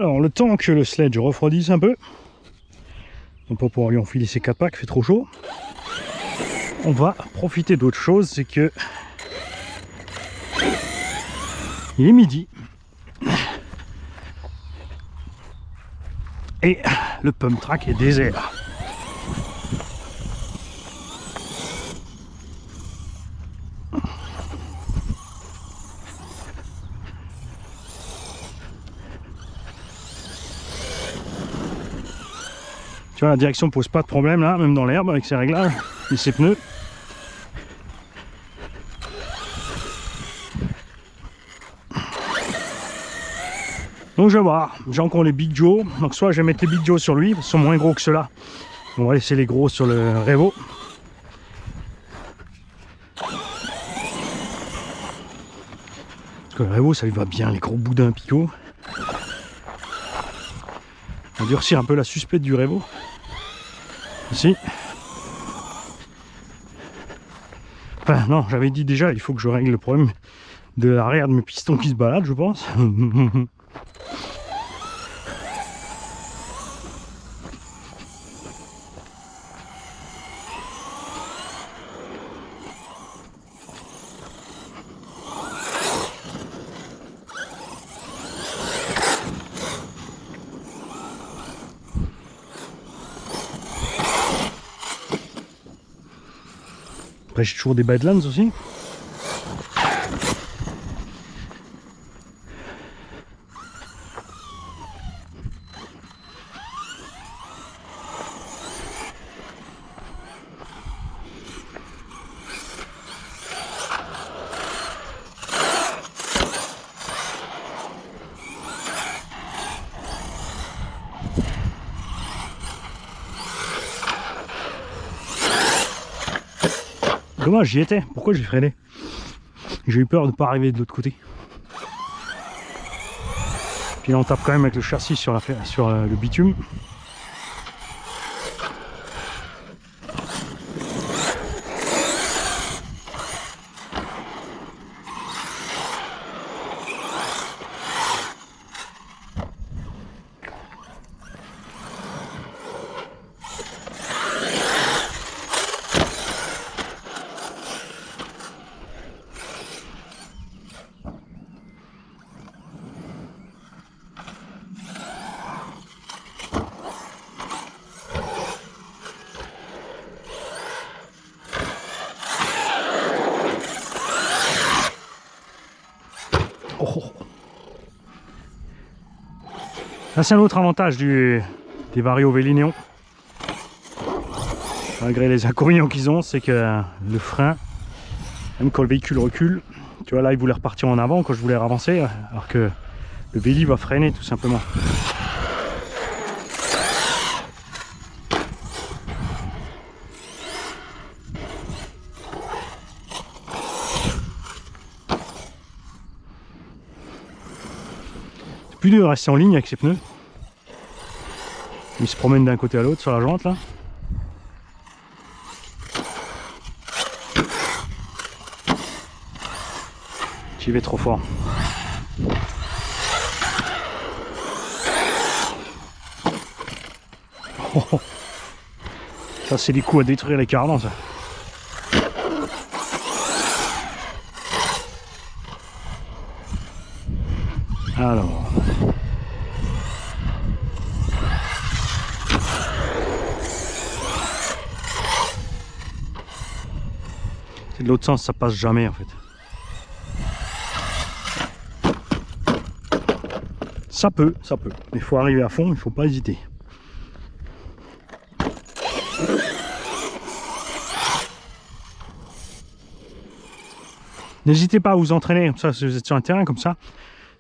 Alors le temps que le sledge refroidisse un peu, on peut pouvoir lui enfiler ses 4 packs, il fait trop chaud. On va profiter d'autre chose, c'est que il est midi et le pump track est désert. Tu vois, la direction pose pas de problème là, même dans l'herbe avec ses réglages et ses pneus. Donc je vais voir, j'ai encore les Big Joe, donc soit je vais mettre les Big Joe sur lui, ils sont moins gros que ceux-là. On va laisser les gros sur le Revo. Parce que le Revo ça lui va bien, les gros boudins picots. On va durcir un peu la suspecte du Revo. Ici. Enfin non, j'avais dit déjà, il faut que je règle le problème de l'arrière de mes pistons qui se baladent, je pense. Après j'ai toujours des Badlands aussi. Dommage, j'y étais. Pourquoi j'ai freiné? J'ai eu peur de ne pas arriver de l'autre côté. Puis là on tape quand même avec le châssis sur le bitume. Oh. Là c'est un autre avantage des Vario Vélinéon. Malgré les inconvénients qu'ils ont, c'est que le frein, même quand le véhicule recule, tu vois là il voulait repartir en avant quand je voulais avancer, alors que le Véli va freiner tout simplement. C'est plus dur de rester en ligne avec ses pneus. Il se promène d'un côté à l'autre sur la jante là. J'y vais trop fort. Oh. Ça c'est des coups à détruire les cardans ça. Alors. C'est de l'autre sens, ça passe jamais en fait. Ça peut, mais il faut arriver à fond, il ne faut pas hésiter. N'hésitez pas à vous entraîner, comme ça, si vous êtes sur un terrain comme ça,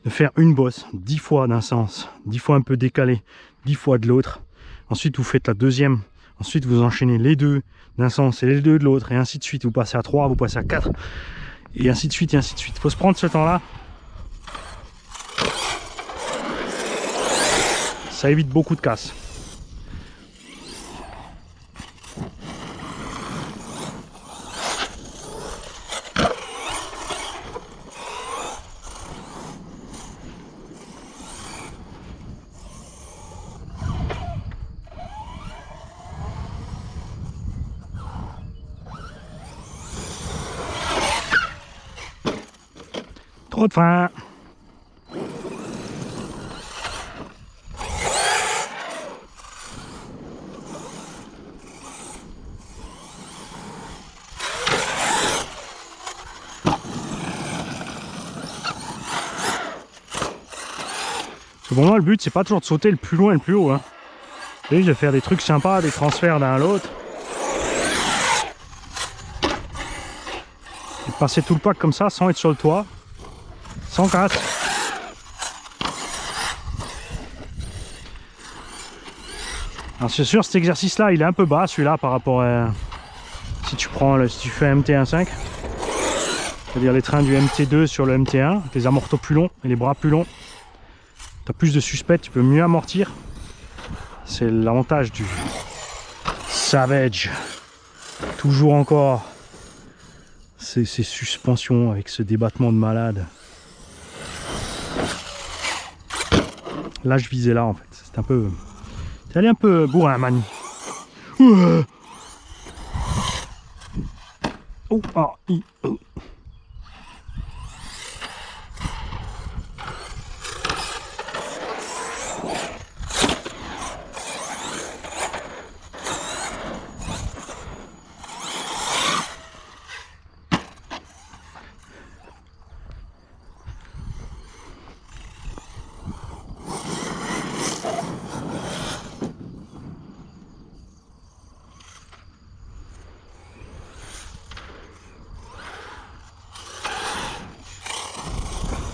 de faire une bosse 10 fois d'un sens, 10 fois un peu décalé, 10 fois de l'autre. Ensuite, vous faites la deuxième. Ensuite, vous enchaînez les deux d'un sens et les deux de l'autre, et ainsi de suite. Vous passez à 3, vous passez à 4, et ainsi de suite, et ainsi de suite. Il faut se prendre ce temps-là. Ça évite beaucoup de casse. Trop de frein. Pour moi, le but, c'est pas toujours de sauter le plus loin et le plus haut. Hein. Vous voyez, je vais faire des trucs sympas, des transferts d'un à l'autre. Et passer tout le pack comme ça, sans être sur le toit. Sans casse. Alors c'est sûr, cet exercice-là, il est un peu bas, celui-là, par rapport à... Si tu fais un MT1.5. C'est-à-dire les trains du MT2 sur le MT1, avec les amortos plus longs et les bras plus longs. Tu as plus de suspect, tu peux mieux amortir. C'est l'avantage du Savage. Toujours encore ces suspensions avec ce débattement de malade. Là, je visais là en fait. C'est un peu. T'es allé un peu bourrin, Mani. Oh, ah, oh.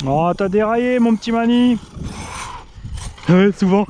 Oh, t'as déraillé, mon petit Mani. Ouais, souvent.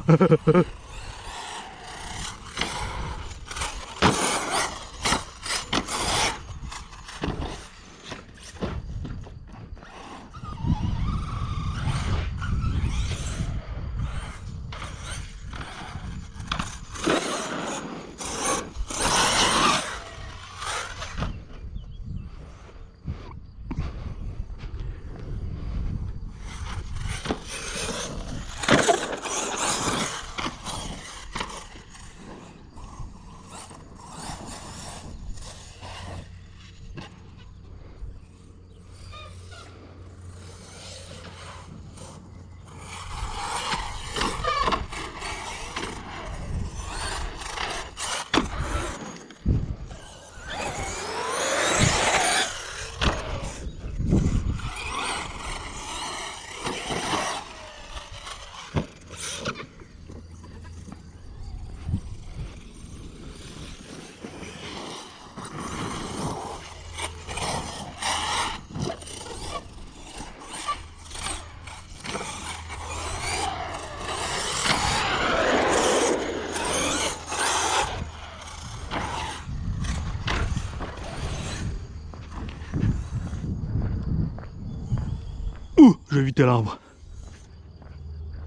Je vais éviter l'arbre.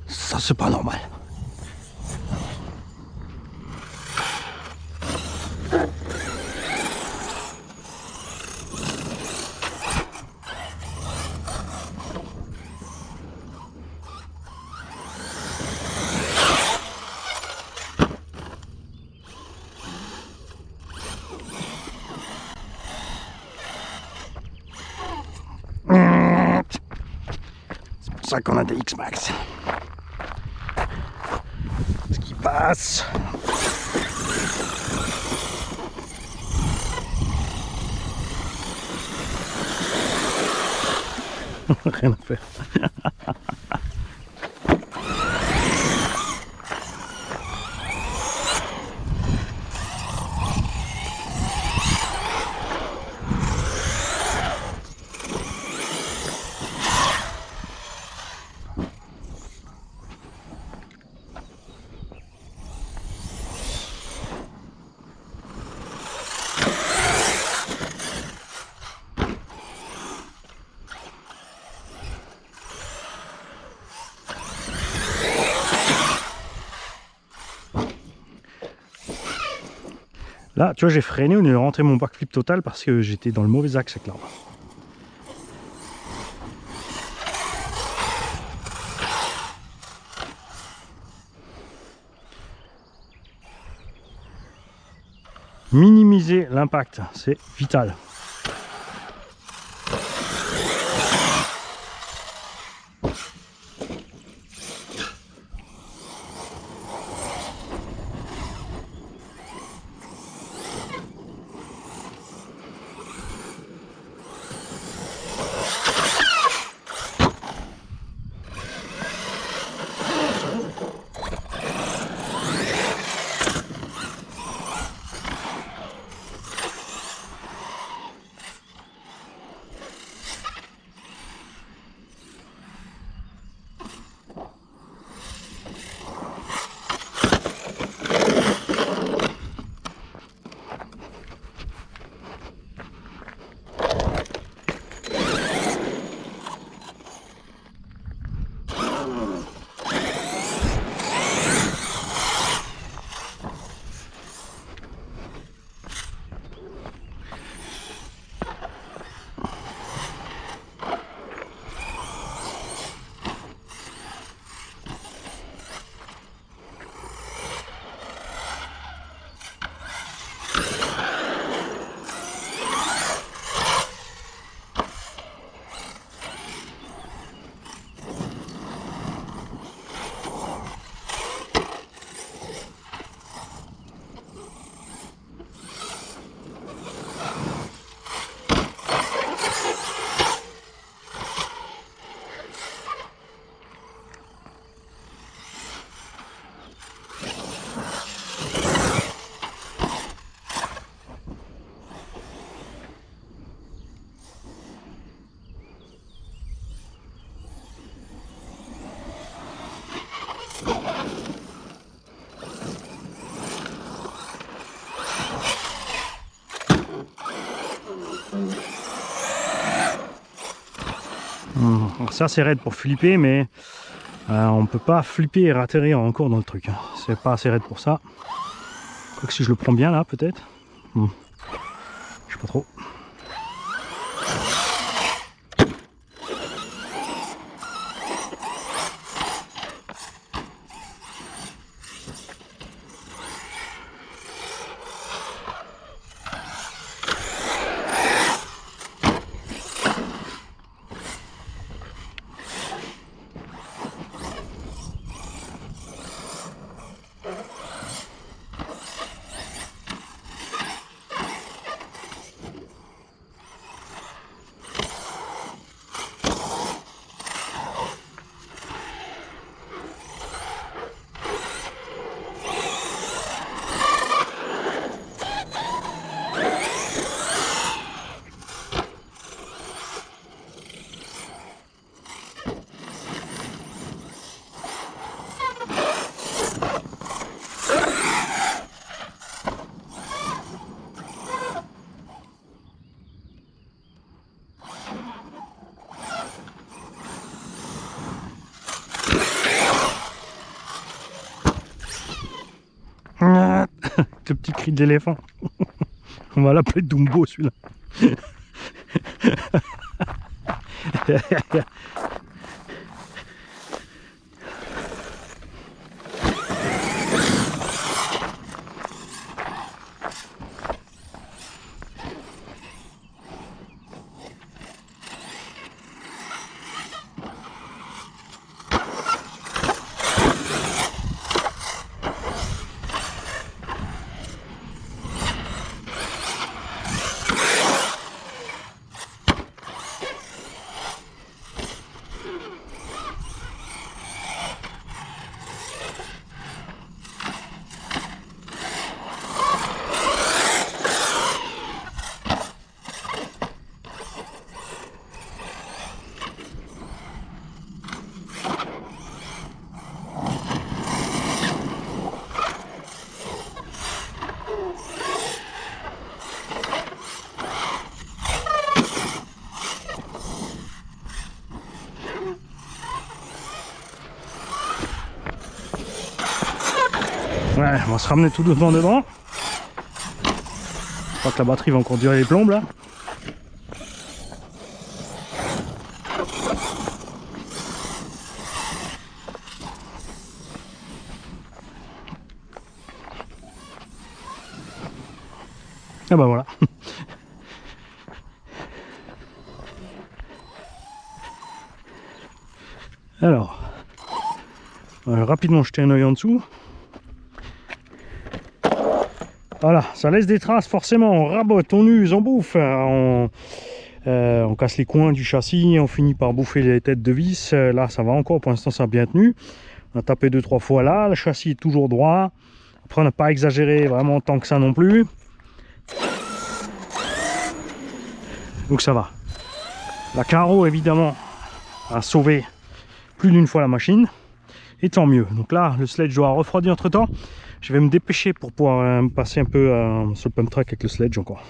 Ça, c'est pas normal. C'est pour ça qu'on a des X-Max. Ce qui passe. Rien à faire. Là, tu vois, j'ai freiné au lieu de rentrer mon backflip total parce que j'étais dans le mauvais axe avec l'arbre. Minimiser l'impact, c'est vital. Alors c'est assez raide pour flipper, mais on peut pas flipper et atterrir encore dans le truc. Hein. C'est pas assez raide pour ça. Quoique si je le prends bien là, peut-être. Je sais pas trop. Le petit cri de l'éléphant. On va l'appeler Dumbo celui-là. Ouais, on va se ramener tout doucement devant. Je crois que la batterie va encore durer les plombes là. Ah bah voilà. Alors, on va rapidement jeter un œil en dessous. Voilà, ça laisse des traces forcément, on rabote, on use, on bouffe, on casse les coins du châssis, on finit par bouffer les têtes de vis. Là ça va encore, pour l'instant ça a bien tenu. On a tapé 2-3 fois là, le châssis est toujours droit. Après on n'a pas exagéré vraiment tant que ça non plus. Donc ça va. La carreau évidemment a sauvé plus d'une fois la machine. Et tant mieux. Donc là le sledge doit refroidir entre temps. Je vais me dépêcher pour pouvoir passer un peu sur le pump track avec le sledge encore.